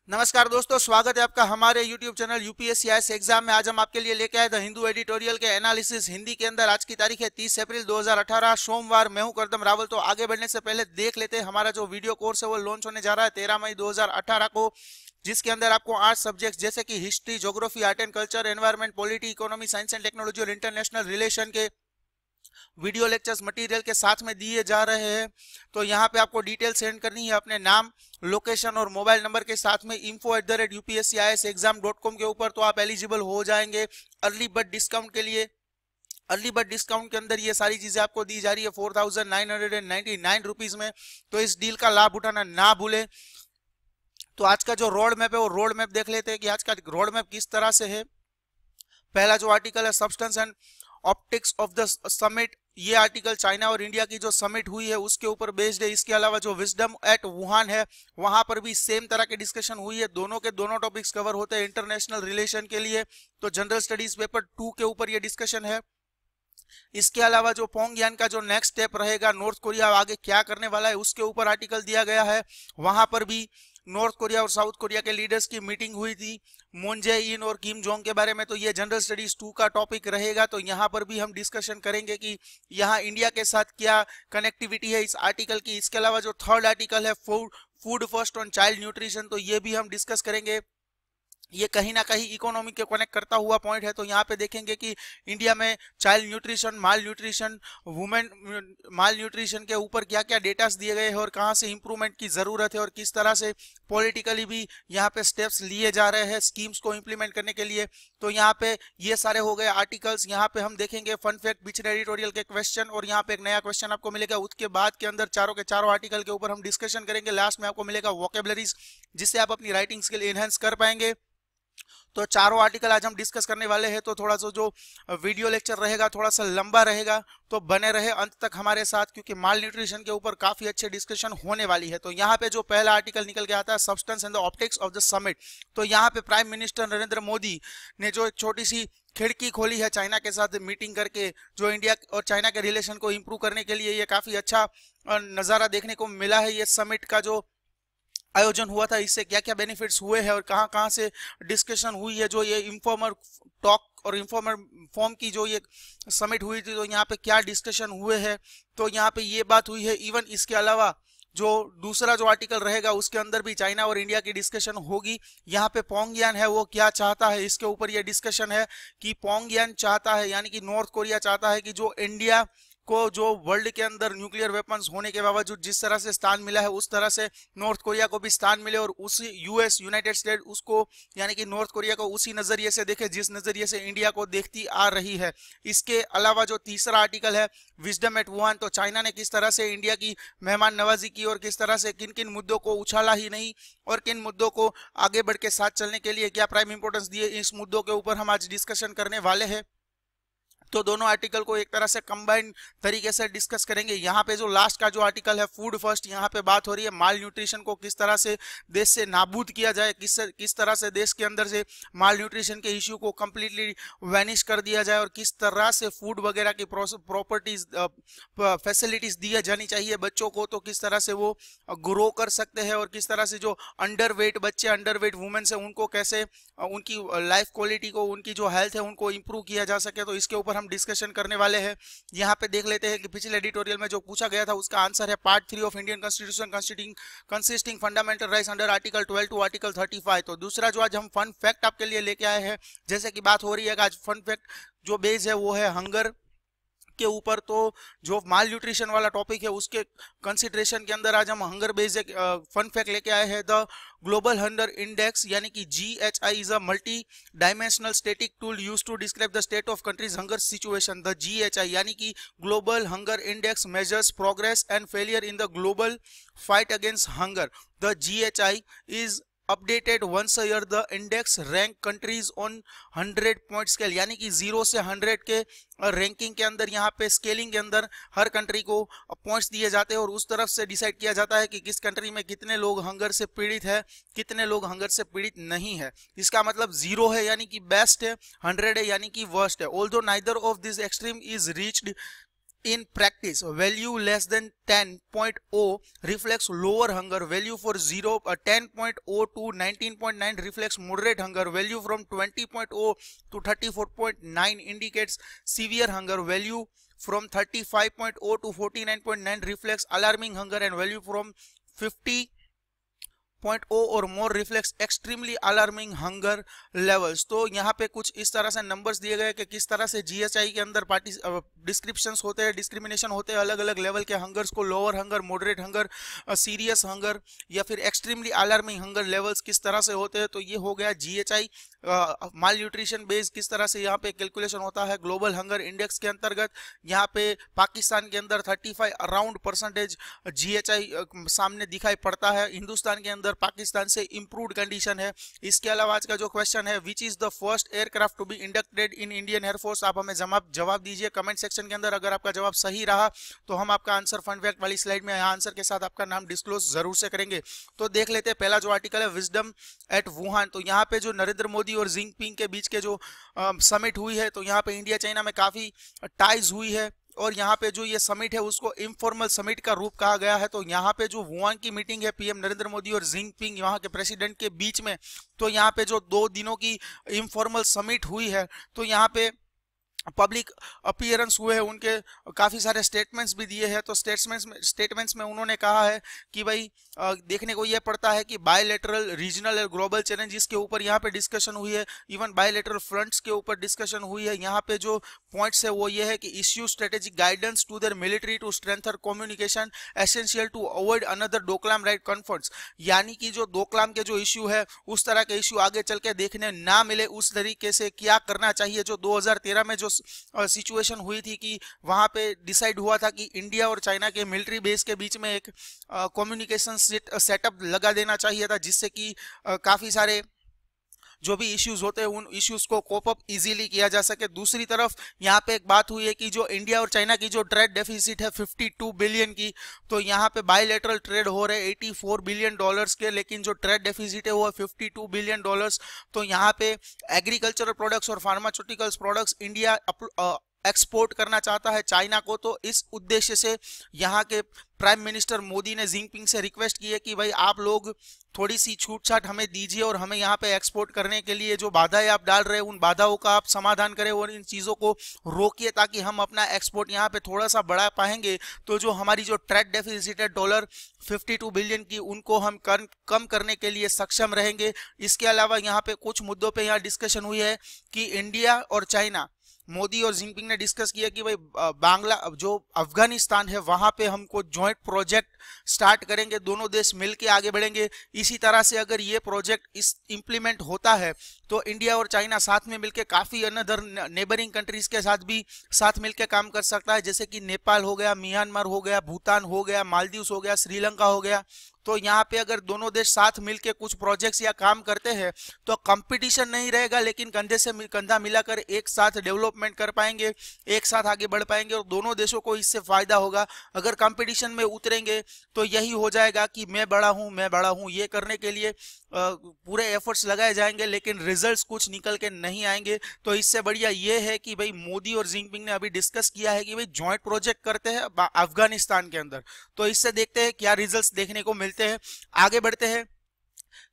नमस्कार दोस्तों, स्वागत है आपका हमारे YouTube channel UPSC IAS exam में। आज हम आपके लिए लेके आए द हिंदू एडिटोरियल के एनालिसिस हिंदी के अंदर। आज की तारीख है 30 अप्रैल 2018 सोमवार। मैं हूं करदम रावल। तो आगे बढ़ने से पहले देख लेते हैं हमारा जो वीडियो कोर्स है वो लॉन्च होने जा रहा है 13 मई 2018 को, जिसके अंदर आपको 8 सब्जेक्ट जैसे कि history, geography, art and culture, environment, polity, economy, science and technology और इंटरनेशनल रिलेशन के वीडियो लेक्चर्स मटेरियल के साथ में दिए जा रहे हैं। तो यहाँ पे आपको डिटेल सेंड करनी है अपने नाम, लोकेशन और मोबाइल नंबर के साथ में info@upsciasexam.com के ऊपर, तो आप एलिजिबल हो जाएंगे अर्ली बर्ड डिस्काउंट के लिए। अर्ली बर्ड डिस्काउंट के अंदर ये सारी चीजें आपको दी जा रही है 4999 रुपीज में। तो इस डील का लाभ उठाना ना भूलें। तो आज का जो रोड मैप है वो रोड मैप देख लेते हैं कि आज का रोड मैप किस तरह से है। पहला जो आर्टिकल है substance and optics of the summit, ये आर्टिकल चाइना और इंडिया की जो समिट हुई है उसके ऊपर बेस्ड है। इसके अलावा जो विजडम एट वुहान है वहां पर भी सेम तरह की डिस्कशन हुई है। दोनों के दोनों टॉपिक्स कवर होते हैं इंटरनेशनल रिलेशन के लिए। तो जनरल स्टडीज पेपर 2 के ऊपर ये डिस्कशन है। इसके अलावा जो पोंगयान का जो नेक्स्ट स्टेप रहेगा, नॉर्थ कोरिया आगे क्या करने वाला है, उसके ऊपर आर्टिकल दिया गया है। वहां पर भी नॉर्थ कोरिया और साउथ कोरिया के लीडर्स की मीटिंग हुई थी मून जे इन और किम जोंग के बारे में। तो ये जनरल स्टडीज 2 का टॉपिक रहेगा। तो यहाँ पर भी हम डिस्कशन करेंगे कि यहाँ इंडिया के साथ क्या कनेक्टिविटी है इस आर्टिकल की। इसके अलावा जो थर्ड आर्टिकल है food first on child nutrition, तो ये भी हम डिस्कस करेंगे। ये कहीं ना कहीं इकोनॉमी के कनेक्ट करता हुआ पॉइंट है। तो यहाँ पे देखेंगे कि इंडिया में चाइल्ड न्यूट्रिशन, माल न्यूट्रिशन, वुमेन माल न्यूट्रिशन के ऊपर क्या क्या डेटास दिए गए हैं और कहाँ से इंप्रूवमेंट की जरूरत है और किस तरह से पॉलिटिकली भी यहाँ पे स्टेप्स लिए जा रहे हैं स्कीम्स को इम्प्लीमेंट करने के लिए। तो यहाँ पे ये सारे हो गए आर्टिकल्स। यहाँ पे हम देखेंगे फन फैक्ट, पिछले एडिटोरियल के क्वेश्चन और यहाँ पे एक नया क्वेश्चन आपको मिलेगा। उसके बाद के अंदर चारों के चारों आर्टिकल के ऊपर हम डिस्कशन करेंगे। लास्ट में आपको मिलेगा वोकेबलरीज, जिससे आप अपनी राइटिंग स्किल एनहेंस कर पाएंगे। तो चारों आर्टिकल आज हम डिस्कस करने वाले हैं। तो थोड़ा सा जो वीडियो लेक्चर रहेगा थोड़ा सा लंबा रहेगा, तो बने रहे अंत तक हमारे साथ, क्योंकि माल न्यूट्रिशन के ऊपर काफी अच्छे डिस्कशन होने वाली है। तो यहाँ पे जो पहला आर्टिकल निकल के आता है substance and the optics of the summit. तो यहाँ पे प्राइम मिनिस्टर नरेंद्र मोदी ने जो एक छोटी सी खिड़की खोली है चाइना के साथ मीटिंग करके, जो इंडिया और चाइना के रिलेशन को इंप्रूव करने के लिए, ये काफी अच्छा नजारा देखने को मिला है। ये समिट का जो आयोजन हुआ था, इससे क्या क्या बेनिफिट्स हुए हैं और कहां कहां से डिस्कशन हुई है। जो ये इन्फॉर्मर टॉक और इन्फॉर्मर फॉर्म की जो ये समिट हुई थी, तो यहाँ पे क्या डिस्कशन हुए हैं, तो यहाँ पे ये बात हुई है। इवन इसके अलावा जो दूसरा जो आर्टिकल रहेगा उसके अंदर भी चाइना और इंडिया की डिस्कशन होगी। यहाँ पे पोंगयान है वो क्या चाहता है, इसके ऊपर ये डिस्कशन है कि पोंगयान चाहता है, यानी कि नॉर्थ कोरिया चाहता है कि जो इंडिया को जो वर्ल्ड के अंदर न्यूक्लियर वेपन्स होने के बावजूद जिस तरह से स्थान मिला है उस तरह से नॉर्थ कोरिया को भी स्थान मिले, और उसी यूएस यूनाइटेड स्टेट उसको यानी कि नॉर्थ कोरिया को उसी नजरिए से देखे जिस नजरिए से इंडिया को देखती आ रही है। इसके अलावा जो तीसरा आर्टिकल है विजडम एट वुहान, तो चाइना ने किस तरह से इंडिया की मेहमान नवाजी की और किस तरह से किन किन मुद्दों को उछाला ही नहीं और किन मुद्दों को आगे बढ़ के साथ चलने के लिए क्या प्राइम इंपोर्टेंस दिए, इस मुद्दों के ऊपर हम आज डिस्कशन करने वाले हैं। तो दोनों आर्टिकल को एक तरह से कंबाइंड तरीके से डिस्कस करेंगे। यहाँ पे जो लास्ट का जो आर्टिकल है फूड फर्स्ट, यहाँ पे बात हो रही है माल न्यूट्रिशन को किस तरह से देश से नाबूद किया जाए, किस तरह से देश के अंदर से माल न्यूट्रिशन के इश्यू को कम्प्लीटली वैनिश कर दिया जाए और किस तरह से फूड वगैरह की प्रॉपर्टीज फैसिलिटीज दी जानी चाहिए बच्चों को, तो किस तरह से वो ग्रो कर सकते हैं और किस तरह से जो अंडरवेट बच्चे, अंडरवेट वुमेन्स है, उनको कैसे उनकी लाइफ क्वालिटी को, उनकी जो हेल्थ है उनको इंप्रूव किया जा सके। तो इसके ऊपर हम डिस्कशन करने वाले हैं। यहाँ पे देख लेते हैं कि पिछले एडिटोरियल में जो पूछा गया था उसका आंसर है part 3 of Indian constitution consisting fundamental rights under article 12 to article 35। तो दूसरा जो आज हम फन फैक्ट आपके लिए लेके आए हैं, जैसे कि बात हो रही है आज फन फैक्ट जो बेस है वो है हंगर के ऊपर। तो जो माल न्यूट्रिशन वाला टॉपिक है उसके कंसिडरेशन के अंदर आज हम हंगर बेस्ड एक फन फैक्ट लेके आए हैं। द ग्लोबल हंगर इंडेक्स यानी कि GHI is a multi dimensional static tool used to describe the state of countries hunger situation. The GHI यानी कि global hunger index measures progress and failure in the global fight against hunger. The GHI is updated once a year. The index rank countries on 100 point scale, यानी कि 0 से 100 के ranking के अंदर यहाँ पे स्केलिंग के अंदर हर कंट्री को पॉइंट्स दिए जाते हैं और उस तरफ से डिसाइड किया जाता है कि किस कंट्री में कितने लोग हंगर से पीड़ित है, कितने लोग हंगर से पीड़ित नहीं है। इसका मतलब 0 है यानी कि बेस्ट है, 100 है यानी कि वर्स्ट है। Although neither of this extreme is reached In practice, value less than 10.0 reflects lower hunger. Value for 10.0 to 19.9 reflects moderate hunger. Value from 20.0 to 34.9 indicates severe hunger. Value from 35.0 to 49.9 reflects alarming hunger, and value from 50.0 और more reflects extremely alarming hunger levels. तो यहाँ पे कुछ इस तरह से numbers दिए गए कि किस तरह से जीएचआई के अंदर डिस्क्रिप्शंस होते हैं, डिस्क्रिमिनेशन होते हैं अलग अलग लेवल के हंगर्स को, lower hunger, moderate hunger, serious hunger या फिर एक्सट्रीमली अलार्मिंग हंगर लेवल्स किस तरह से होते हैं। तो ये हो गया जीएचआई माल न्यूट्रिशन बेस किस तरह से यहाँ पे कैलकुलेशन होता है। ग्लोबल हंगर इंडेक्स के अंतर्गत यहाँ पे पाकिस्तान के अंदर 35 अराउंड परसेंटेज जीएचआई सामने दिखाई पड़ता है, हिंदुस्तान के अंदर पाकिस्तान से इंप्रूव्ड कंडीशन है। इसके अलावा आज का जो क्वेश्चन है, which is the first aircraft to be inducted in Indian Air Force, आप हमें जवाब दीजिए कमेंट सेक्शन के अंदर। अगर आपका जवाब सही रहा तो हम आपका आंसर फन फैक्ट वाली स्लाइड में यहाँ आंसर के साथ आपका नाम डिस्क्लोज जरूर से करेंगे। तो देख लेते हैं पहला जो आर्टिकल है, विजडम एट वुहान। तो यहाँ पे जो नरेंद्र मोदी और जिनपिंग के बीच के जो समिट हुई है, तो यहाँ पे इंडिया चाइना में काफी टाइज हुई है और यहाँ पे जो ये समिट है उसको इनफॉर्मल समिट का रूप कहा गया है। तो यहाँ पे जो वुहान की मीटिंग है पीएम नरेंद्र मोदी और जिनपिंग यहाँ के प्रेसिडेंट के बीच में, तो यहाँ पे जो 2 दिनों की इनफॉर्मल समिट हुई है, तो यहाँ पे पब्लिक अपीयरेंस हुए हैं, उनके काफ़ी सारे स्टेटमेंट्स भी दिए हैं। तो स्टेटमेंट्स में उन्होंने कहा है कि भाई देखने को यह पड़ता है कि बायलैटरल, रीजनल और ग्लोबल चैलेंजेस के ऊपर यहाँ पे डिस्कशन हुई है, इवन बायलैटरल फ्रंट्स के ऊपर डिस्कशन हुई है। यहाँ पे जो पॉइंट्स है वो ये है कि issue strategic guidance to their military to strengthen communication essential to avoid another Doklam right conflicts, यानी कि जो डोकलाम के जो इश्यू है उस तरह के इश्यू आगे चल के देखने ना मिले, उस तरीके से क्या करना चाहिए। जो 2013 में जो सिचुएशन हुई थी कि वहां पे डिसाइड हुआ था कि इंडिया और चाइना के मिलिट्री बेस के बीच में एक कम्युनिकेशन सेटअप लगा देना चाहिए था, जिससे कि काफी सारे जो भी इश्यूज होते हैं उन इश्यूज को कोप अप इजीली किया जा सके। दूसरी तरफ यहाँ पे एक बात हुई है कि जो इंडिया और चाइना की जो ट्रेड डेफिसिट है 52 बिलियन की, तो यहाँ पे बायलैटरल ट्रेड हो रहे 84 बिलियन डॉलर्स के, लेकिन जो ट्रेड डेफिसिट है वो है 52 बिलियन डॉलर्स। तो यहाँ पे एग्रीकल्चरल प्रोडक्ट्स और फार्मास्यूटिकल्स प्रोडक्ट्स इंडिया एक्सपोर्ट करना चाहता है चाइना को। तो इस उद्देश्य से यहाँ के प्राइम मिनिस्टर मोदी ने जिनपिंग से रिक्वेस्ट की है कि भाई आप लोग थोड़ी सी छूट छाट हमें दीजिए और हमें यहाँ पे एक्सपोर्ट करने के लिए जो बाधाएं आप डाल रहे हैं उन बाधाओं का आप समाधान करें और इन चीज़ों को रोकिए, ताकि हम अपना एक्सपोर्ट यहाँ पे थोड़ा सा बढ़ा पाएंगे। तो जो हमारी जो ट्रेड डेफिसिट है $52 बिलियन की, उनको हम कम करने के लिए सक्षम रहेंगे। इसके अलावा यहाँ पे कुछ मुद्दों पर यहाँ डिस्कशन हुई है कि इंडिया और चाइना, मोदी और जिनपिंग ने डिस्कस किया कि भाई बांग्ला जो अफगानिस्तान है वहां पे हमको जॉइंट प्रोजेक्ट स्टार्ट करेंगे, दोनों देश मिलके आगे बढ़ेंगे। इसी तरह से अगर ये प्रोजेक्ट इम्प्लीमेंट होता है तो इंडिया और चाइना साथ में मिलके काफी अनदर नेबरिंग कंट्रीज के साथ भी साथ मिलके काम कर सकता है, जैसे कि नेपाल हो गया, म्यांमार हो गया, भूटान हो गया, मालदीव्स हो गया, श्रीलंका हो गया। तो यहाँ पे अगर दोनों देश साथ मिलके कुछ प्रोजेक्ट्स या काम करते हैं तो कंपटीशन नहीं रहेगा, लेकिन कंधे से कंधा मिलाकर एक साथ डेवलपमेंट कर पाएंगे, एक साथ आगे बढ़ पाएंगे और दोनों देशों को इससे फायदा होगा। अगर कंपटीशन में उतरेंगे तो यही हो जाएगा कि मैं बड़ा हूं, ये करने के लिए पूरे एफर्ट्स लगाए जाएंगे लेकिन रिजल्ट्स कुछ निकल के नहीं आएंगे। तो इससे बढ़िया ये है कि भाई मोदी और जिनपिंग ने अभी डिस्कस किया है कि भाई जॉइंट प्रोजेक्ट करते हैं अफगानिस्तान के अंदर। तो इससे देखते हैं क्या रिजल्ट्स देखने को मिलते हैं। आगे बढ़ते हैं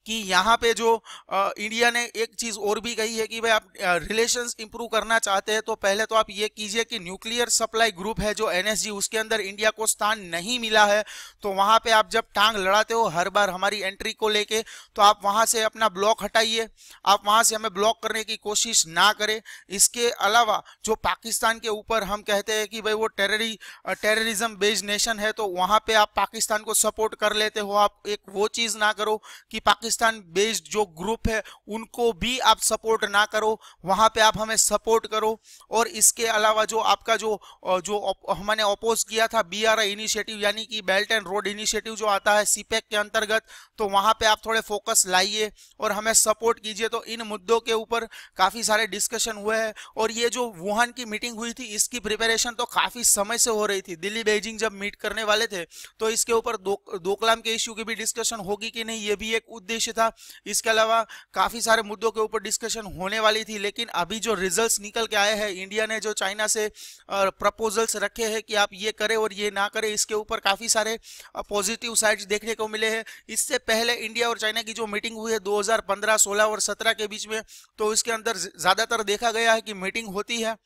कि यहाँ पे जो इंडिया ने एक चीज और भी कही है कि भाई आप रिलेशंस इंप्रूव करना चाहते हैं तो पहले तो आप ये कीजिए कि न्यूक्लियर सप्लाई ग्रुप है जो एनएसजी, उसके अंदर इंडिया को स्थान नहीं मिला है। तो वहां पे आप जब टांग लड़ाते हो हर बार हमारी एंट्री को लेके, तो आप वहां से अपना ब्लॉक हटाइए, आप वहां से हमें ब्लॉक करने की कोशिश ना करें। इसके अलावा जो पाकिस्तान के ऊपर हम कहते हैं कि भाई वो टेररिज्म बेस्ड नेशन है, तो वहां पे आप पाकिस्तान को सपोर्ट कर लेते हो। आप एक वो चीज ना करो कि पाकिस्तान बेस्ड जो ग्रुप है उनको भी आप सपोर्ट ना करो, वहां पे आप हमें सपोर्ट करो। और इसके अलावा जो आपका जो हमने अपोज किया था BRI इनिशिएटिव यानी कि बेल्ट एंड रोड इनिशिएटिव जो आता है सीपेक के अंतर्गत, तो वहां पे आप थोड़े फोकस लाइए और हमें सपोर्ट कीजिए। तो इन मुद्दों के ऊपर काफी सारे डिस्कशन हुए हैं। और ये जो वुहान की मीटिंग हुई थी इसकी प्रिपरेशन तो काफी समय से हो रही थी। दिल्ली बीजिंग जब मीट करने वाले थे तो इसके ऊपर डोकलाम के इश्यू की भी डिस्कशन होगी कि नहीं, ये भी एक उद्देश्य भविष्य था। इसके अलावा काफी सारे मुद्दों के ऊपर डिस्कशन होने वाली थी, लेकिन अभी जो रिजल्ट्स निकल के आए हैं, इंडिया ने जो चाइना से प्रपोजल्स रखे हैं कि आप ये करें और ये ना करें, इसके ऊपर काफी सारे पॉजिटिव साइड्स देखने को मिले हैं। इससे पहले इंडिया और चाइना की जो मीटिंग हुई है 2015, 16 और 17 के बीच में, तो इसके अंदर ज्यादातर देखा गया है कि मीटिंग होती है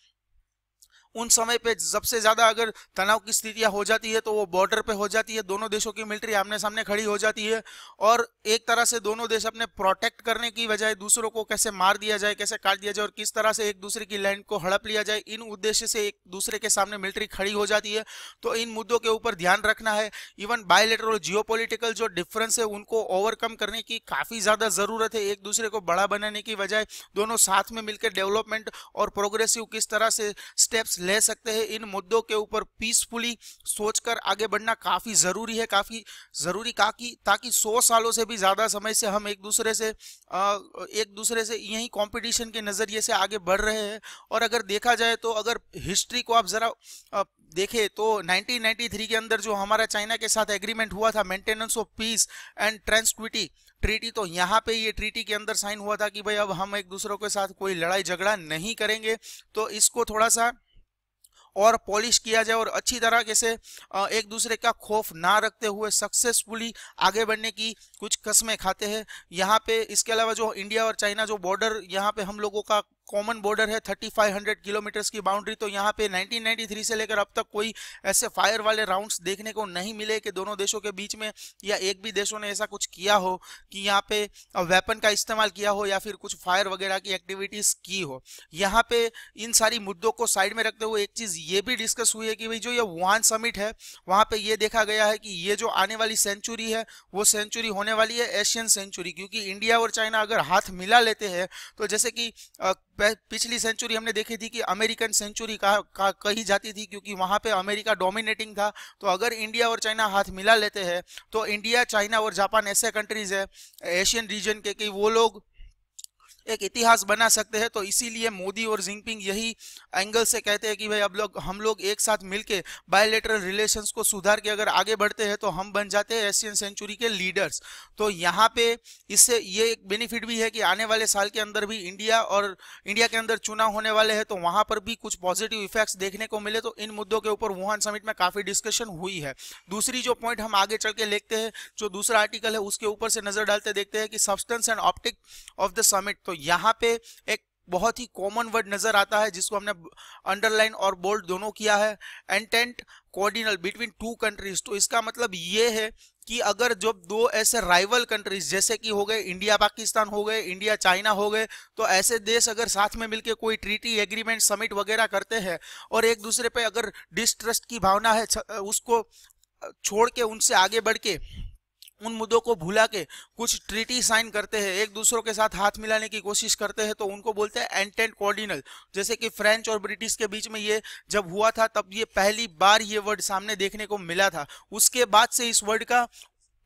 उन समय पे सबसे ज्यादा अगर तनाव की स्थितियां हो जाती है तो वो बॉर्डर पे हो जाती है, दोनों देशों की मिलिट्री आमने सामने खड़ी हो जाती है और एक तरह से दोनों देश अपने प्रोटेक्ट करने की बजाय दूसरों को कैसे मार दिया जाए, कैसे काट दिया जाए और किस तरह से एक दूसरे की लैंड को हड़प लिया जाए, इन उद्देश्य से एक दूसरे के सामने मिलिट्री खड़ी हो जाती है। तो इन मुद्दों के ऊपर ध्यान रखना है। इवन बायलैटरल जियोपॉलिटिकल जो डिफरेंस है उनको ओवरकम करने की काफी ज्यादा जरूरत है। एक दूसरे को बड़ा बनाने की बजाय दोनों साथ में मिलकर डेवलपमेंट और प्रोग्रेसिव किस तरह से स्टेप्स ले सकते हैं, इन मुद्दों के ऊपर पीसफुली सोचकर आगे बढ़ना काफी जरूरी है, काफी जरूरी ताकि 100 सालों से भी ज्यादा समय से हम एक दूसरे से यही कंपटीशन के नजरिए से आगे बढ़ रहे हैं। और अगर देखा जाए तो अगर हिस्ट्री को आप जरा देखें तो 1993 के अंदर जो हमारा चाइना के साथ एग्रीमेंट हुआ था, maintenance of peace and tranquility treaty, तो यहाँ पे ये ट्रीटी के अंदर साइन हुआ था कि भाई अब हम एक दूसरों के साथ कोई लड़ाई झगड़ा नहीं करेंगे। तो इसको थोड़ा सा और पॉलिश किया जाए और अच्छी तरीके से एक दूसरे का खौफ ना रखते हुए सक्सेसफुली आगे बढ़ने की कुछ कस्में खाते हैं यहाँ पे। इसके अलावा जो इंडिया और चाइना जो बॉर्डर यहाँ पे हम लोगों का कॉमन बॉर्डर है 3500 किलोमीटर्स की बाउंड्री, तो यहाँ पे 1993 से लेकर अब तक कोई ऐसे फायर वाले राउंड्स देखने को नहीं मिले कि दोनों देशों के बीच में या एक भी देशों ने ऐसा कुछ किया हो कि यहाँ पे वेपन का इस्तेमाल किया हो या फिर कुछ फायर वगैरह की एक्टिविटीज की हो। यहाँ पे इन सारी मुद्दों को साइड में रखते हुए एक चीज ये भी डिस्कस हुई है कि भाई जो ये वुहान समिट है वहां पे ये देखा गया है कि ये जो आने वाली सेंचुरी है वो सेंचुरी होने वाली है एशियन सेंचुरी, क्योंकि इंडिया और चाइना अगर हाथ मिला लेते हैं तो जैसे कि पिछली सेंचुरी हमने देखी थी कि अमेरिकन सेंचुरी कही जाती थी क्योंकि वहां पे अमेरिका डोमिनेटिंग था। तो अगर इंडिया और चाइना हाथ मिला लेते हैं तो इंडिया, चाइना और जापान ऐसे कंट्रीज है एशियन रीजन के कि वो लोग एक इतिहास बना सकते हैं। तो इसीलिए मोदी और जिनपिंग यही एंगल से कहते हैं कि भाई अब हम लोग एक साथ मिलके बायलैटरल रिलेशंस को सुधार के अगर आगे बढ़ते हैं तो हम बन जाते हैं एशियन सेंचुरी के लीडर्स। तो यहाँ पे इससे ये एक बेनिफिट भी है कि आने वाले साल के अंदर भी इंडिया के अंदर चुनाव होने वाले हैं तो वहां पर भी कुछ पॉजिटिव इफेक्ट्स देखने को मिले। तो इन मुद्दों के ऊपर वुहान समिट में काफी डिस्कशन हुई है। दूसरी जो पॉइंट हम आगे चल के देखते हैं, जो दूसरा आर्टिकल है उसके ऊपर से नजर डालते देखते हैं कि substance and optic of the summit. तो यहाँ पे एक बहुत ही कॉमन वर्ड नजर आता है जिसको हमने अंडरलाइन और बोल्ड दोनों किया है, एंटेंट कोऑर्डिनल बिटवीन टू कंट्रीज। तो इसका मतलब ये है कि अगर जब दो ऐसे राइवल कंट्रीज जैसे कि हो गए इंडिया पाकिस्तान हो गए, इंडिया चाइना हो गए, तो ऐसे देश अगर साथ में मिलकर कोई ट्रीटी एग्रीमेंट समिट वगैरह करते हैं और एक दूसरे पे अगर डिस्ट्रस्ट की भावना है उसको छोड़ के उनसे आगे बढ़ के उन मुद्दों को भुला के कुछ ट्रीटी साइन करते हैं, एक दूसरों के साथ हाथ मिलाने की कोशिश करते हैं, तो उनको बोलते हैं एंटेंट कोऑर्डिनल। जैसे कि फ्रेंच और ब्रिटिश के बीच में ये जब हुआ था तब ये पहली बार ये वर्ड सामने देखने को मिला था। उसके बाद से इस वर्ड का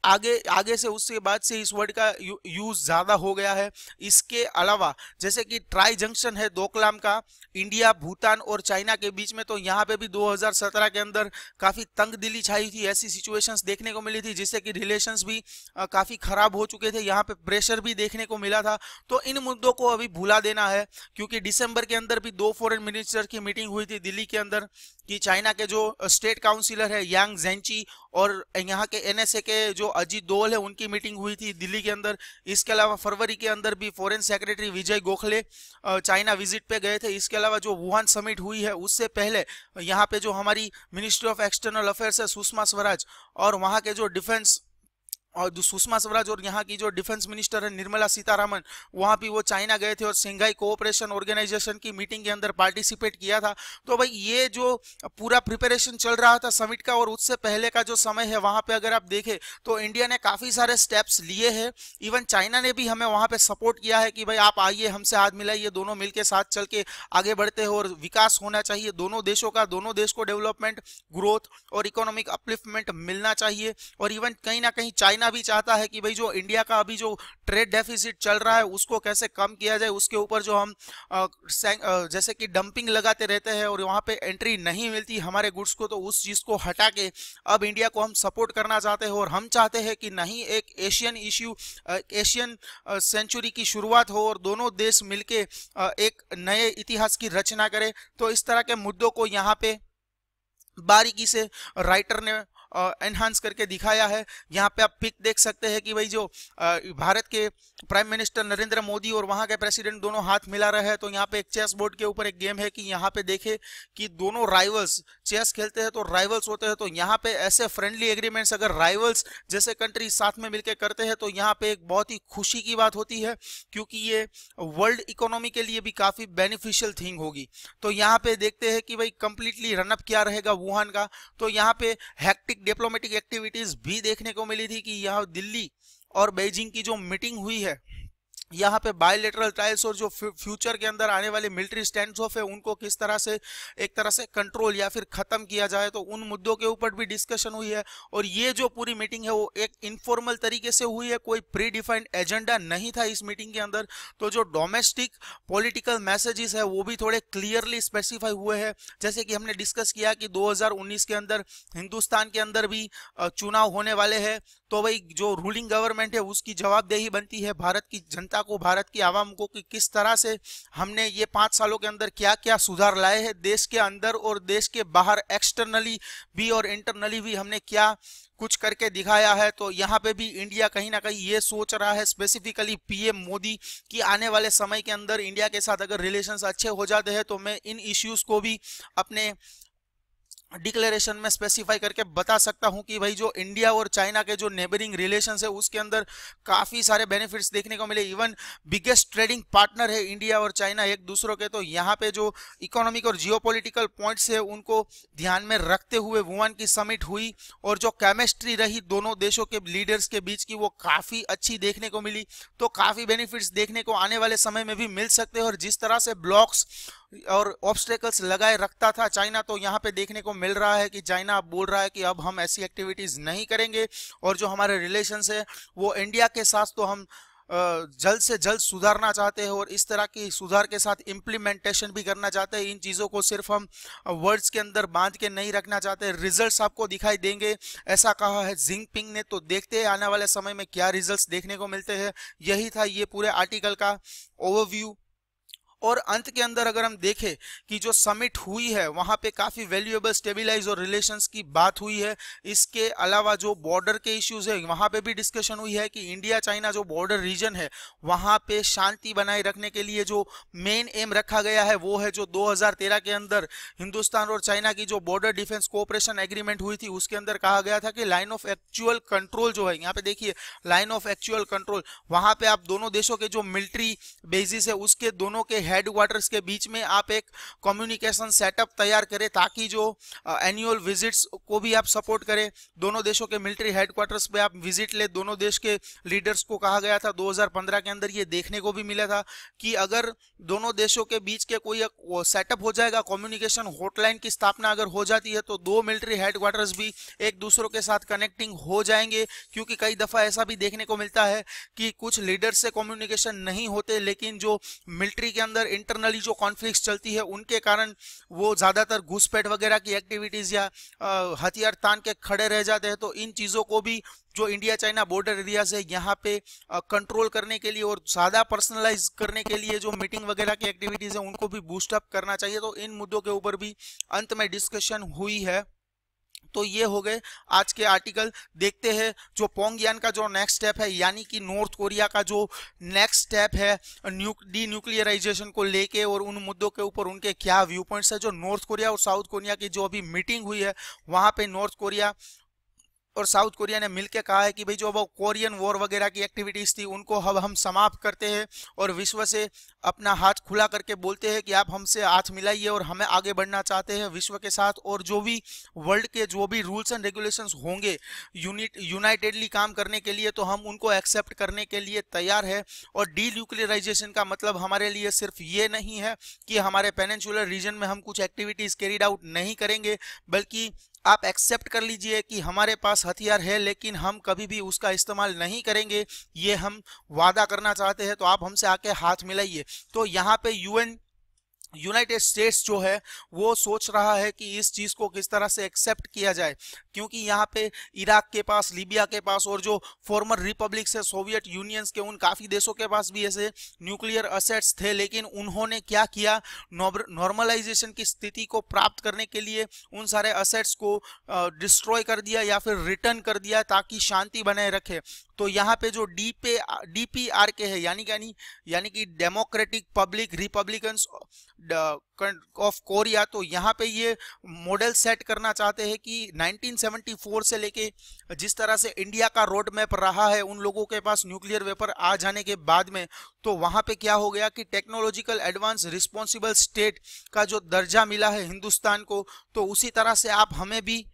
उसके बाद से इस वर्ड का यूज ज्यादा हो गया है। इसके अलावा जैसे कि ट्राई जंक्शन है डोकलाम का इंडिया, भूटान और चाइना के बीच में, तो यहाँ पे भी 2017 के अंदर काफी तंगदिली छाई थी, ऐसी सिचुएशंस देखने को मिली थी जिससे कि रिलेशंस भी काफी खराब हो चुके थे, यहाँ पे प्रेशर भी देखने को मिला था। तो इन मुद्दों को अभी भुला देना है क्योंकि दिसंबर के अंदर भी 2 फॉरेन मिनिस्टर की मीटिंग हुई थी दिल्ली के अंदर कि चाइना के जो स्टेट काउंसिलर है यांग जेंची और यहाँ के एनएसए के जो अजीत डोवल है उनकी मीटिंग हुई थी दिल्ली के अंदर। इसके अलावा फरवरी के अंदर भी foreign secretary Vijay Gokhale China visit पे गए थे। इसके अलावा जो वुहान समिट हुई है उससे पहले यहाँ पे जो हमारी मिनिस्ट्री ऑफ एक्सटर्नल अफेयर्स है सुषमा स्वराज और वहाँ के जो डिफेंस और सुषमा स्वराज और यहाँ की जो डिफेंस मिनिस्टर है निर्मला सीतारामन, वहाँ भी वो चाइना गए थे और सिंघाई कोऑपरेशन ऑर्गेनाइजेशन की मीटिंग के अंदर पार्टिसिपेट किया था। तो भाई ये जो पूरा प्रिपरेशन चल रहा था समिट का और उससे पहले का जो समय है वहाँ पे अगर आप देखें तो इंडिया ने काफ़ी सारे स्टेप्स लिए हैं। इवन चाइना ने भी हमें वहाँ पे सपोर्ट किया है कि भाई आप आइए, हमसे हाथ मिलाइए, दोनों मिलकर साथ चल के आगे बढ़ते हैं और विकास होना चाहिए दोनों देशों का, दोनों देश को डेवलपमेंट, ग्रोथ और इकोनॉमिक अपलिफ्टमेंट मिलना चाहिए। और इवन कहीं ना कहीं चाइना चाइना भी चाहता है कि भाई जो इंडिया का अभी जो ट्रेड डेफिसिट चल रहा है उसको कैसे कम किया जाए, उसके ऊपर जो हम जैसे कि डंपिंग लगाते रहते हैं और वहां पे एंट्री नहीं मिलती हमारे गुड्स को, तो उस चीज को हटा के अब इंडिया को हम सपोर्ट करना चाहते हैं। और हम चाहते हैं कि नहीं एक एशियन इश्यू, एशियन सेंचुरी की शुरुआत हो और दोनों देश मिलके एक नए इतिहास की रचना करें। तो इस तरह के मुद्दों को यहाँ पे बारीकी से राइटर ने एनहांस करके दिखाया है। यहाँ पे आप पिक देख सकते हैं कि भाई जो भारत के प्राइम मिनिस्टर नरेंद्र मोदी और वहां के प्रेसिडेंट दोनों हाथ मिला रहे हैं। तो यहाँ पे एक चेस बोर्ड के ऊपर एक गेम है कि यहाँ पे देखे कि दोनों राइवल्स चेस खेलते हैं तो राइवल्स होते हैं। तो यहाँ पे ऐसे फ्रेंडली एग्रीमेंट्स अगर राइवल्स जैसे कंट्री साथ में मिलकर करते हैं तो यहाँ पे एक बहुत ही खुशी की बात होती है, क्योंकि ये वर्ल्ड इकोनॉमी के लिए भी काफी बेनिफिशियल थिंग होगी। तो यहाँ पे देखते हैं कि भाई कंप्लीटली रनअप क्या रहेगा वुहान का। तो यहाँ पे हेक्टिक डिप्लोमेटिक एक्टिविटीज भी देखने को मिली थी कि यहाँ दिल्ली और बीजिंग की जो मीटिंग हुई है, यहाँ पे बायलैटरल ट्रायल्स और जो फ्यूचर के अंदर आने वाले मिलिट्री स्टैंड्स ऑफ है उनको किस तरह से एक तरह से कंट्रोल या फिर खत्म किया जाए, तो उन मुद्दों के ऊपर भी डिस्कशन हुई है। और ये जो पूरी मीटिंग है वो एक इनफॉर्मल तरीके से हुई है, कोई प्री डिफाइंड एजेंडा नहीं था इस मीटिंग के अंदर। तो जो डोमेस्टिक पॉलिटिकल मैसेजेस है वो भी थोड़े क्लियरली स्पेसिफाई हुए हैं। जैसे कि हमने डिस्कस किया कि 2019 के अंदर हिंदुस्तान के अंदर भी चुनाव होने वाले हैं, तो भाई जो रूलिंग गवर्नमेंट है उसकी जवाबदेही बनती है भारत की जनता को, भारत की आवाम को, कि किस तरह से हमने ये 5 सालों के अंदर क्या क्या सुधार लाए हैं देश के अंदर और देश के बाहर, एक्सटर्नली भी और इंटरनली भी हमने क्या कुछ करके दिखाया है। तो यहाँ पे भी इंडिया कहीं ना कहीं ये सोच रहा है, स्पेसिफिकली पीएम मोदी, कि आने वाले समय के अंदर इंडिया के साथ अगर रिलेशंस अच्छे हो जाते हैं तो मैं इन इश्यूज को भी अपने डिक्लेरेशन में स्पेसिफाई करके बता सकता हूं कि भाई जो इंडिया और चाइना के जो नेबरिंग रिलेशंस है उसके अंदर काफी सारे बेनिफिट्स देखने को मिले। इवन बिगेस्ट ट्रेडिंग पार्टनर है इंडिया और चाइना एक दूसरों के। तो यहाँ पे जो इकोनॉमिक और जियोपॉलिटिकल पॉइंट्स है उनको ध्यान में रखते हुए वुहान की समिट हुई और जो केमिस्ट्री रही दोनों देशों के लीडर्स के बीच की वो काफी अच्छी देखने को मिली। तो काफी बेनिफिट्स देखने को आने वाले समय में भी मिल सकते हैं। और जिस तरह से ब्लॉक्स और ऑब्स्टेकल्स लगाए रखता था चाइना, तो यहाँ पे देखने को मिल रहा है कि चाइना अब बोल रहा है कि अब हम ऐसी एक्टिविटीज नहीं करेंगे और जो हमारे रिलेशंस है वो इंडिया के साथ तो हम जल्द से जल्द सुधारना चाहते हैं और इस तरह की सुधार के साथ इम्प्लीमेंटेशन भी करना चाहते हैं। इन चीज़ों को सिर्फ हम वर्ड्स के अंदर बांध के नहीं रखना चाहते, रिजल्ट्स आपको दिखाई देंगे ऐसा कहा है जिनपिंग ने। तो देखते हैं आने वाले समय में क्या रिजल्ट्स देखने को मिलते हैं। यही था ये पूरे आर्टिकल का ओवरव्यू। और अंत के अंदर अगर हम देखें कि जो समिट हुई है वहां पे काफी वैल्यूएबल स्टेबिलाइज और रिलेशंस की बात हुई है। इसके अलावा जो बॉर्डर के इश्यूज है वहां पे भी डिस्कशन हुई है कि इंडिया चाइना जो बॉर्डर रीजन है वहां पे शांति बनाए रखने के लिए जो मेन एम रखा गया है वो है जो 2013 के अंदर हिंदुस्तान और चाइना की जो बॉर्डर डिफेंस कोऑपरेशन एग्रीमेंट हुई थी उसके अंदर कहा गया था कि लाइन ऑफ एक्चुअल कंट्रोल जो है, यहाँ पे देखिए लाइन ऑफ एक्चुअल कंट्रोल, वहां पे आप दोनों देशों के जो मिलिट्री बेसिस है उसके दोनों के हेडक्वार्टर्स के बीच में आप एक कम्युनिकेशन सेटअप तैयार करें ताकि जो एनुअल विजिट्स को भी आप सपोर्ट करें। दोनों देशों के मिलिट्री हेडक्वार्टर्स पे आप विजिट ले। दोनों देश के लीडर्स को कहा गया था 2015 के अंदर ये देखने को भी मिला था कि अगर दोनों देशों के बीच के कोई सेटअप हो जाएगा, कम्युनिकेशन हॉटलाइन की स्थापना अगर हो जाती है तो दो मिलिट्री हेडक्वार्टर्स भी एक दूसरों के साथ कनेक्टिंग हो जाएंगे। क्योंकि कई दफा ऐसा भी देखने को मिलता है कि कुछ लीडर्स से कम्युनिकेशन नहीं होते लेकिन जो मिलिट्री के अंदर इंटरनली जो कॉन्फ्लिक्ट चलती है उनके कारण वो ज्यादातर घुसपैठ वगैरह की एक्टिविटीज या हथियार तान के खड़े रह जाते हैं। तो इन चीजों को भी जो इंडिया चाइना बॉर्डर एरिया है यहाँ पे कंट्रोल करने के लिए और ज्यादा पर्सनलाइज करने के लिए जो मीटिंग वगैरह की एक्टिविटीज है उनको भी बूस्ट अप करना चाहिए। तो इन मुद्दों के ऊपर भी अंत में डिस्कशन हुई है। तो ये हो गए आज के आर्टिकल। देखते हैं जो पोंगयान का जो नेक्स्ट स्टेप है यानी कि नॉर्थ कोरिया का जो नेक्स्ट स्टेप है डी न्यूक्लियराइजेशन को लेके और उन मुद्दों के ऊपर उनके क्या व्यू पॉइंट्स है। जो नॉर्थ कोरिया और साउथ कोरिया की जो अभी मीटिंग हुई है वहां पे नॉर्थ कोरिया और साउथ कोरिया ने मिलकर कहा है कि भाई जो वो कोरियन वॉर वगैरह की एक्टिविटीज थी उनको अब हम समाप्त करते हैं और विश्व से अपना हाथ खुला करके बोलते हैं कि आप हमसे हाथ मिलाइए और हमें आगे बढ़ना चाहते हैं विश्व के साथ। और जो भी वर्ल्ड के जो भी रूल्स एंड रेगुलेशंस होंगे यूनाइटेडली काम करने के लिए तो हम उनको एक्सेप्ट करने के लिए तैयार है। और डी न्यूक्लियराइजेशन का मतलब हमारे लिए सिर्फ ये नहीं है कि हमारे पेनिनसुलर रीजन में हम कुछ एक्टिविटीज कैरिड आउट नहीं करेंगे, बल्कि आप एक्सेप्ट कर लीजिए कि हमारे पास हथियार है लेकिन हम कभी भी उसका इस्तेमाल नहीं करेंगे, ये हम वादा करना चाहते हैं, तो आप हमसे आके हाथ मिलाइए। तो यहाँ पे यूनाइटेड स्टेट्स जो है वो सोच रहा है कि इस चीज को किस तरह से एक्सेप्ट किया जाए, क्योंकि यहाँ पे इराक के पास, लीबिया के पास और जो फॉर्मर रिपब्लिक्स है सोवियत यूनियंस के, उन काफी देशों के पास भी ऐसे न्यूक्लियर असेट्स थे, लेकिन उन्होंने क्या किया, नॉर्मलाइजेशन की स्थिति को प्राप्त करने के लिए उन सारे असेट्स को डिस्ट्रॉय कर दिया या फिर रिटर्न कर दिया ताकि शांति बनाए रखे। तो यहाँ पे जो DPRK है, यानी कि democratic public Republicans of Korea, तो यहाँ पे ये मॉडल सेट करना चाहते हैं कि 1974 से लेके जिस तरह से इंडिया का रोड मैप रहा है उन लोगों के पास न्यूक्लियर वेपर आ जाने के बाद में, तो वहां पे क्या हो गया कि टेक्नोलॉजिकल एडवांस रिस्पॉन्सिबल स्टेट का जो दर्जा मिला है हिंदुस्तान को, तो उसी तरह से आप हमें भी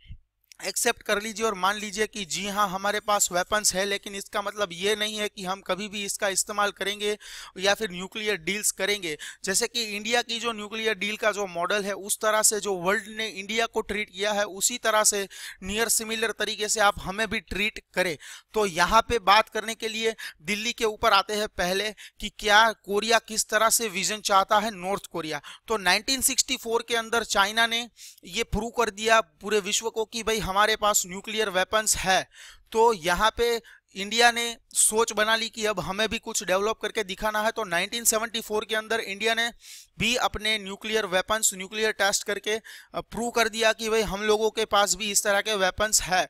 एक्सेप्ट कर लीजिए और मान लीजिए कि जी हाँ हमारे पास वेपन्स है, लेकिन इसका मतलब ये नहीं है कि हम कभी भी इसका इस्तेमाल करेंगे या फिर न्यूक्लियर डील्स करेंगे। जैसे कि इंडिया की जो न्यूक्लियर डील का जो मॉडल है, उस तरह से जो वर्ल्ड ने इंडिया को ट्रीट किया है, उसी तरह से नियर सिमिलर तरीके से आप हमें भी ट्रीट करें। तो यहाँ पे बात करने के लिए दिल्ली के ऊपर आते हैं पहले कि क्या कोरिया किस तरह से विजन चाहता है, नॉर्थ कोरिया। तो 1964 के अंदर चाइना ने ये प्रूव कर दिया पूरे विश्व को कि भाई हमारे पास न्यूक्लियर वेपन्स है। तो यहाँ पे इंडिया ने सोच बना ली कि अब हमें भी कुछ डेवलप करके दिखाना है। तो 1974 के अंदर इंडिया ने भी अपने न्यूक्लियर वेपन्स, न्यूक्लियर टेस्ट करके प्रूव कर दिया कि भाई हम लोगों के पास भी इस तरह के वेपन्स है।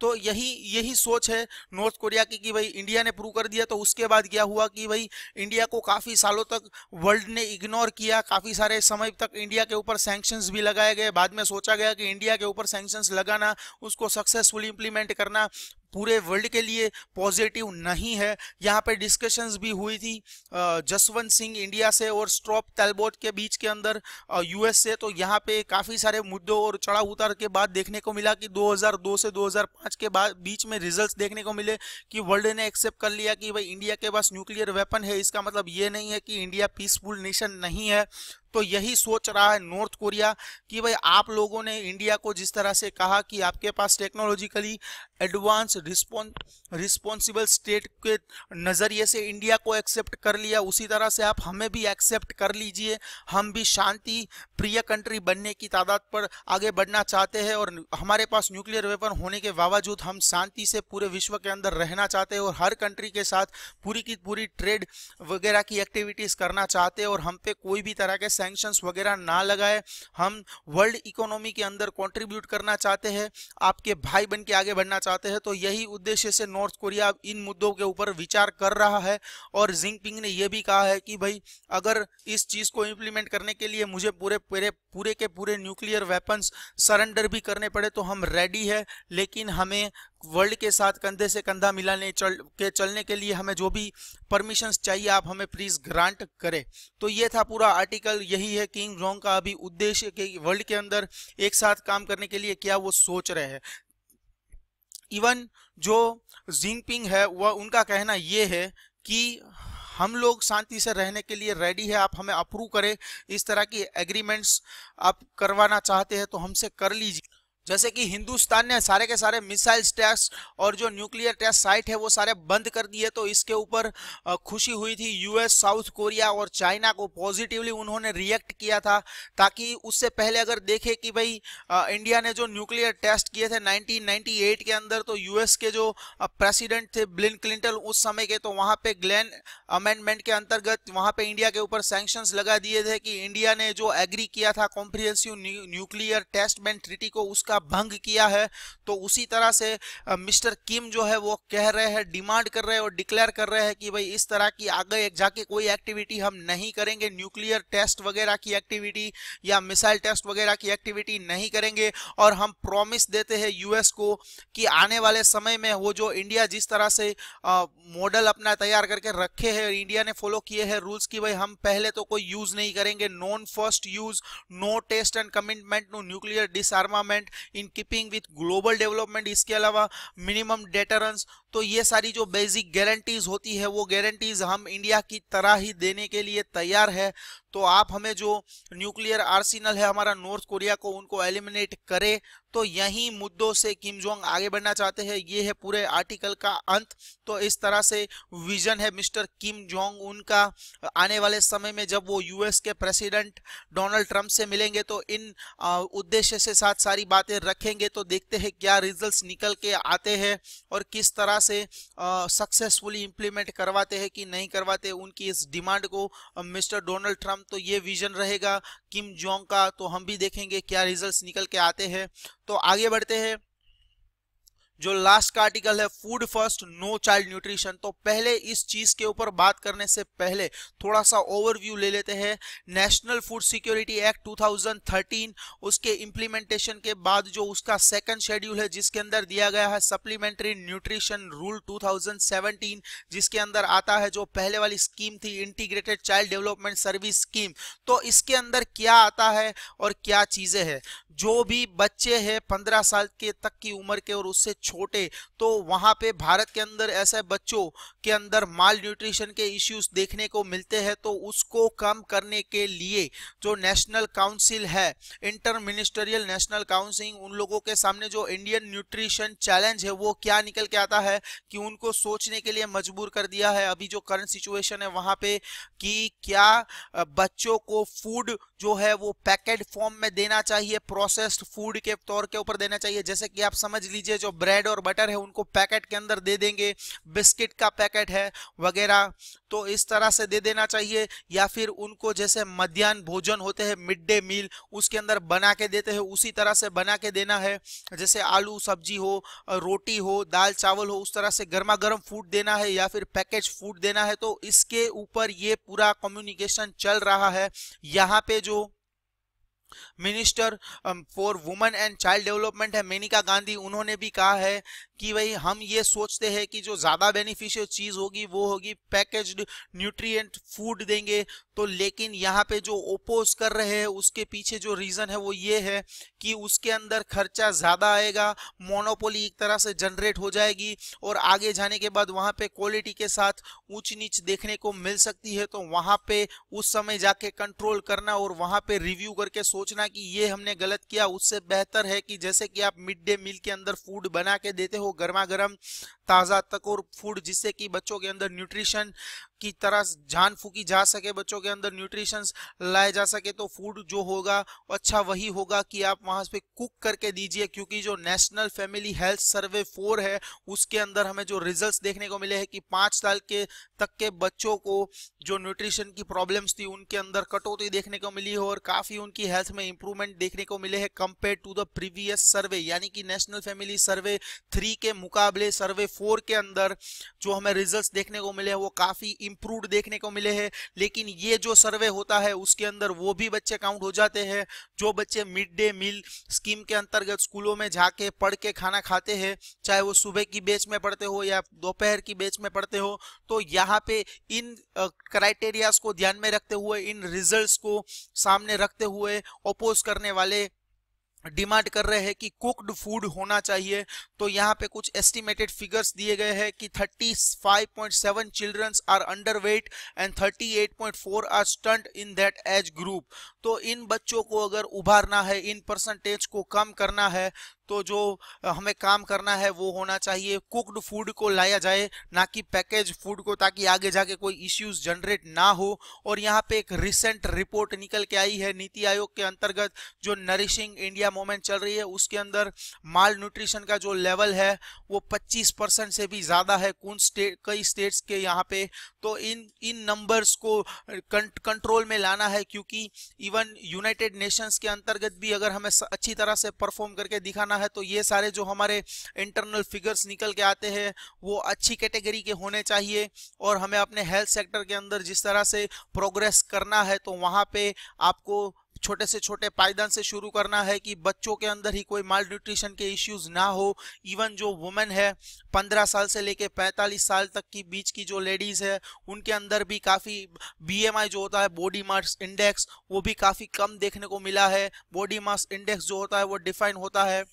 तो यही सोच है नॉर्थ कोरिया की कि भाई इंडिया ने प्रूव कर दिया। तो उसके बाद क्या हुआ कि भाई इंडिया को काफ़ी सालों तक वर्ल्ड ने इग्नोर किया, काफ़ी सारे समय तक इंडिया के ऊपर सैंक्शंस भी लगाए गए। बाद में सोचा गया कि इंडिया के ऊपर सैंक्शंस लगाना, उसको सक्सेसफुली इंप्लीमेंट करना पूरे वर्ल्ड के लिए पॉजिटिव नहीं है। यहाँ पे डिस्कशंस भी हुई थी जसवंत सिंह इंडिया से और स्ट्रॉप टैलबोट के बीच के अंदर US से। तो यहाँ पे काफ़ी सारे मुद्दों और चढ़ाव उतार के बाद देखने को मिला कि 2002 से 2005 के बाद बीच में रिजल्ट्स देखने को मिले कि वर्ल्ड ने एक्सेप्ट कर लिया कि भाई इंडिया के पास न्यूक्लियर वेपन है। इसका मतलब ये नहीं है कि इंडिया पीसफुल नेशन नहीं है। तो यही सोच रहा है नॉर्थ कोरिया कि भाई आप लोगों ने इंडिया को जिस तरह से कहा कि आपके पास टेक्नोलॉजिकली एडवांस रिस्पॉन्सिबल स्टेट के नज़रिए से इंडिया को एक्सेप्ट कर लिया, उसी तरह से आप हमें भी एक्सेप्ट कर लीजिए। हम भी शांति प्रिय कंट्री बनने की तादाद पर आगे बढ़ना चाहते हैं और हमारे पास न्यूक्लियर वेपन होने के बावजूद हम शांति से पूरे विश्व के अंदर रहना चाहते हैं और हर कंट्री के साथ पूरी की पूरी ट्रेड वगैरह की एक्टिविटीज़ करना चाहते हैं और हम पे कोई भी तरह के सैंक्शंस वगैरह ना लगाए। हम वर्ल्ड इकोनॉमी के अंदर कंट्रीब्यूट करना चाहते हैं, आपके भाई बन के आगे बढ़ना चाहते हैं। तो यही उद्देश्य से नॉर्थ कोरिया अब इन मुद्दों के ऊपर विचार कर रहा है और जिनपिंग ने यह भी कहा है कि भाई अगर इस चीज को इंप्लीमेंट करने के लिए मुझे पूरे के पूरे न्यूक्लियर वेपन्स सरेंडर भी करने पड़े तो हम रेडी है, लेकिन हमें वर्ल्ड के साथ कंधे से कंधा मिलाने चलने के लिए हमें जो भी परमिशंस चाहिए आप हमें प्लीज ग्रांट करें। तो ये था पूरा आर्टिकल। यही है किम जोंग का अभी उद्देश्य कि वर्ल्ड के अंदर एक साथ काम करने के लिए क्या वो सोच रहे हैं। इवन जो जिनपिंग है वह उनका कहना ये है कि हम लोग शांति से रहने के लिए रेडी है, आप हमें अप्रूव करें। इस तरह की एग्रीमेंट्स आप करवाना चाहते हैं तो हमसे कर लीजिए। जैसे कि हिंदुस्तान ने सारे के सारे मिसाइल टेस्ट और जो न्यूक्लियर टेस्ट साइट है वो सारे बंद कर दिए, तो इसके ऊपर खुशी हुई थी। US, साउथ कोरिया और चाइना को पॉजिटिवली उन्होंने रिएक्ट किया था, ताकि उससे पहले अगर देखें कि भाई इंडिया ने जो न्यूक्लियर टेस्ट किए थे 1998 के अंदर, तो US के जो प्रेसिडेंट थे बिल क्लिंटन उस समय के, तो वहाँ पे ग्लेन अमेंडमेंट के अंतर्गत वहाँ पे इंडिया के ऊपर सैंक्शंस लगा दिए थे कि इंडिया ने जो एग्री किया था comprehensive nuclear test ban treaty को उसका भंग किया है। तो उसी तरह से मिस्टर किम जो है वो कह रहे हैं, डिमांड कर रहे हैं और डिक्लेयर कर रहे हैं कि भाई इस तरह की आगे जाके कोई एक्टिविटी हम नहीं करेंगे, न्यूक्लियर टेस्ट वगैरह की एक्टिविटी या मिसाइल टेस्ट वगैरह की एक्टिविटी नहीं करेंगे। और हम प्रॉमिस देते हैं US को कि आने वाले समय में वो जो इंडिया जिस तरह से मॉडल अपना तैयार करके रखे हैं, इंडिया ने फॉलो किए हैं रूल्स की भाई हम पहले तो कोई यूज नहीं करेंगे, non first use, no test and commitment to nuclear disarmament in keeping with global development, इसके अलावा मिनिमम डेटरेंस। तो ये सारी जो बेसिक गारंटीज होती है वो गारंटीज हम इंडिया की तरह ही देने के लिए तैयार है। तो आप हमें जो न्यूक्लियर आर्सेनल है हमारा नॉर्थ कोरिया को, उनको एलिमिनेट करे। तो यही मुद्दों से किम जोंग आगे बढ़ना चाहते हैं। ये है पूरे आर्टिकल का अंत। तो इस तरह से विजन है मिस्टर किम जोंग उनका आने वाले समय में, जब वो यूएस के प्रेसिडेंट डोनाल्ड ट्रंप से मिलेंगे तो इन उद्देश्य से साथ सारी बातें रखेंगे। तो देखते हैं क्या रिजल्ट्स निकल के आते हैं और किस तरह से सक्सेसफुली इंप्लीमेंट करवाते हैं कि नहीं करवाते उनकी इस डिमांड को मिस्टर डोनाल्ड ट्रंप। तो ये विजन रहेगा किम जोंग का। तो हम भी देखेंगे क्या रिजल्ट्स निकल के आते हैं। तो आगे बढ़ते हैं। जो लास्ट का आर्टिकल है food first no child nutrition. तो पहले इस चीज के ऊपर बात करने से पहले थोड़ा सा ओवरव्यू ले लेते हैं। नेशनल फूड सिक्योरिटी एक्ट 2013 उसके इंप्लीमेंटेशन के बाद जो उसका सेकंड शेड्यूल है जिसके अंदर दिया गया है सप्लीमेंट्री न्यूट्रिशन रूल 2017, जिसके अंदर आता है जो पहले वाली स्कीम थी integrated child development service scheme. तो इसके अंदर क्या आता है और क्या चीजें हैं। जो भी बच्चे हैं 15 साल के तक की उम्र के और उससे छोटे, तो वहां पे भारत के अंदर ऐसे बच्चों के अंदर माल न्यूट्रिशन के इश्यूज देखने को मिलते हैं। तो उसको कम करने के लिए जो नेशनल काउंसिल है, इंटर मिनिस्टरियल नेशनल काउंसिल, उन लोगों के सामने जो इंडियन न्यूट्रिशन चैलेंज है वो क्या निकल के आता है कि उनको सोचने के लिए मजबूर कर दिया है अभी जो करंट सिचुएशन है वहां पे, कि क्या बच्चों को फूड जो है वो पैकेट फॉर्म में देना चाहिए, प्रोसेस्ड फूड के तौर के ऊपर देना चाहिए। जैसे कि आप समझ लीजिए जो ब्रेड और बटर है उनको पैकेट के अंदर दे देंगे, बिस्किट का पैकेट है वगैरह, तो इस तरह से दे देना चाहिए। या फिर उनको जैसे मध्याह्न भोजन होते हैं मिड डे मील उसके अंदर बना के देते हैं उसी तरह से बना के देना है। जैसे आलू सब्जी हो, रोटी हो, दाल चावल हो, उस तरह से गर्मा गर्म फूड देना है या फिर पैकेज फूड देना है। तो इसके ऊपर ये पूरा कम्युनिकेशन चल रहा है। यहाँ पे जो minister for women and child development है मेनका गांधी, उन्होंने भी कहा है कि भाई हम ये सोचते हैं कि जो ज्यादा बेनिफिशियल चीज होगी वो होगी पैकेज्ड न्यूट्रिएंट फूड देंगे। तो लेकिन यहाँ पे जो ओपोज कर रहे हैं उसके पीछे जो रीजन है वो ये है कि उसके अंदर खर्चा ज्यादा आएगा, मोनोपोली एक तरह से जनरेट हो जाएगी और आगे जाने के बाद वहां पे क्वालिटी के साथ ऊंच नीच देखने को मिल सकती है। तो वहां पे उस समय जाके कंट्रोल करना और वहां पे रिव्यू करके सोचना कि ये हमने गलत किया, उससे बेहतर है कि जैसे कि आप मिड डे मील के अंदर फूड बना के देते हो गर्मा गर्म ताजा तक और फूड, जिससे कि बच्चों के अंदर न्यूट्रिशन की तरह जान फूकी जा सके, बच्चों के अंदर न्यूट्रिशन लाए जा सके। तो फूड जो होगा अच्छा वही होगा कि आप वहां पे कुक करके दीजिए। क्योंकि जो नेशनल फैमिली हेल्थ सर्वे 4 है उसके अंदर हमें जो रिजल्ट्स देखने को मिले हैं कि 5 साल के तक के बच्चों को जो न्यूट्रिशन की प्रॉब्लम्स थी उनके अंदर कटौती देखने को मिली है और काफी उनकी हेल्थ में इंप्रूवमेंट देखने को मिले हैं कंपेयर टू द प्रीवियस सर्वे। यानी कि नेशनल फैमिली सर्वे 3 के मुकाबले सर्वे 4 के अंदर जो हमें रिजल्ट्स देखने को मिले हैं वो काफी इंप्रूव्ड देखने को मिले हैं। लेकिन ये जो सर्वे होता है उसके अंदर वो भी बच्चे काउंट हो जाते हैं जो बच्चे मिड डे मील स्कीम के अंतर्गत स्कूलों में जाके पढ़ के खाना खाते हैं, चाहे वो सुबह की बैच में पढ़ते हो या दोपहर की बैच में पढ़ते हो। तो यहाँ पे इन क्राइटेरियाज को ध्यान में रखते हुए, इन रिजल्ट्स को सामने रखते हुए ओपोज करने वाले डिमांड कर रहे हैं कि कुक्ड फूड होना चाहिए। तो यहाँ पे कुछ एस्टिमेटेड फिगर्स दिए गए हैं कि 35.7 children's are underweight and 38.4 are stunt in that age group. तो इन बच्चों को अगर उभारना है, इन परसेंटेज को कम करना है, तो जो हमें काम करना है वो होना चाहिए कुक्ड फूड को लाया जाए, ना कि पैकेज फूड को, ताकि आगे जाके कोई इश्यूज जनरेट ना हो। और यहाँ पे एक रिसेंट रिपोर्ट निकल के आई है नीति आयोग के अंतर्गत, जो नरिशिंग इंडिया मूवमेंट चल रही है उसके अंदर माल न्यूट्रिशन का जो लेवल है वो 25% से भी ज्यादा है कई स्टेट्स के यहाँ पे। तो इन नंबर्स को कंट्रोल में लाना है, क्योंकि इवन यूनाइटेड नेशंस के अंतर्गत भी अगर हमें अच्छी तरह से परफॉर्म करके दिखाना है तो ये सारे जो हमारे इंटरनल फिगर्स निकल के आते हैं वो अच्छी कैटेगरी के होने चाहिए। और हमें अपने हेल्थ सेक्टर के अंदर जिस तरह से प्रोग्रेस करना है तो वहां पे आपको छोटे से छोटे पायदान से शुरू करना है कि बच्चों के अंदर ही कोई माल न्यूट्रिशन के इश्यूज ना हो। इवन जो वुमेन है 15 साल से लेके 45 साल तक की बीच की जो लेडीज है उनके अंदर भी काफी बीएमआई जो होता है बॉडी मास इंडेक्स वो भी काफी कम देखने को मिला है। बॉडी मास इंडेक्स जो होता है वो डिफाइन होता है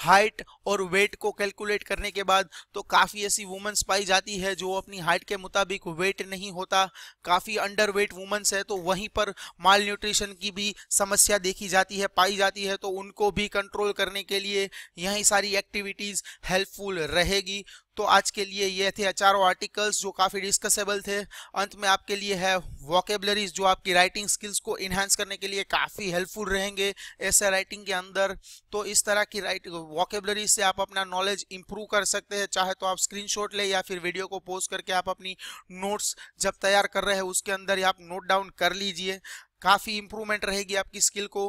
हाइट और वेट को कैलकुलेट करने के बाद तो काफ़ी ऐसी वुमेन्स पाई जाती है जो अपनी हाइट के मुताबिक वेट नहीं होता, काफ़ी अंडर वेट वुमेन्स है, तो वहीं पर माल न्यूट्रिशन की भी समस्या देखी जाती है, पाई जाती है, तो उनको भी कंट्रोल करने के लिए यही सारी एक्टिविटीज़ हेल्पफुल रहेगी। तो आज के लिए ये थे चारों आर्टिकल्स जो काफ़ी डिस्कसेबल थे। अंत में आपके लिए है वोकेबलरीज जो आपकी राइटिंग स्किल्स को इन्हांस करने के लिए काफ़ी हेल्पफुल रहेंगे ऐसे राइटिंग के अंदर। तो इस तरह की वोकेबलरीज से आप अपना नॉलेज इंप्रूव कर सकते हैं। चाहे तो आप स्क्रीनशॉट ले या फिर वीडियो को पॉज करके आप अपनी नोट्स जब तैयार कर रहे हैं उसके अंदर आप नोट डाउन कर लीजिए, काफ़ी इंप्रूवमेंट रहेगी आपकी स्किल को।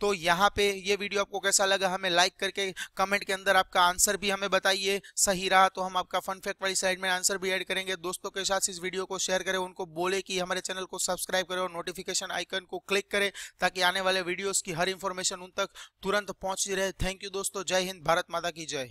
तो यहाँ पे ये वीडियो आपको कैसा लगा हमें लाइक करके कमेंट के अंदर आपका आंसर भी हमें बताइए, सही रहा तो हम आपका फन फैक्ट वाली साइड में आंसर भी ऐड करेंगे। दोस्तों के साथ इस वीडियो को शेयर करें, उनको बोले कि हमारे चैनल को सब्सक्राइब करें और नोटिफिकेशन आइकन को क्लिक करें ताकि आने वाले वीडियोस की हर इंफॉर्मेशन उन तक तुरंत पहुंचती रहे। थैंक यू दोस्तों, जय हिंद, भारत माता की जय।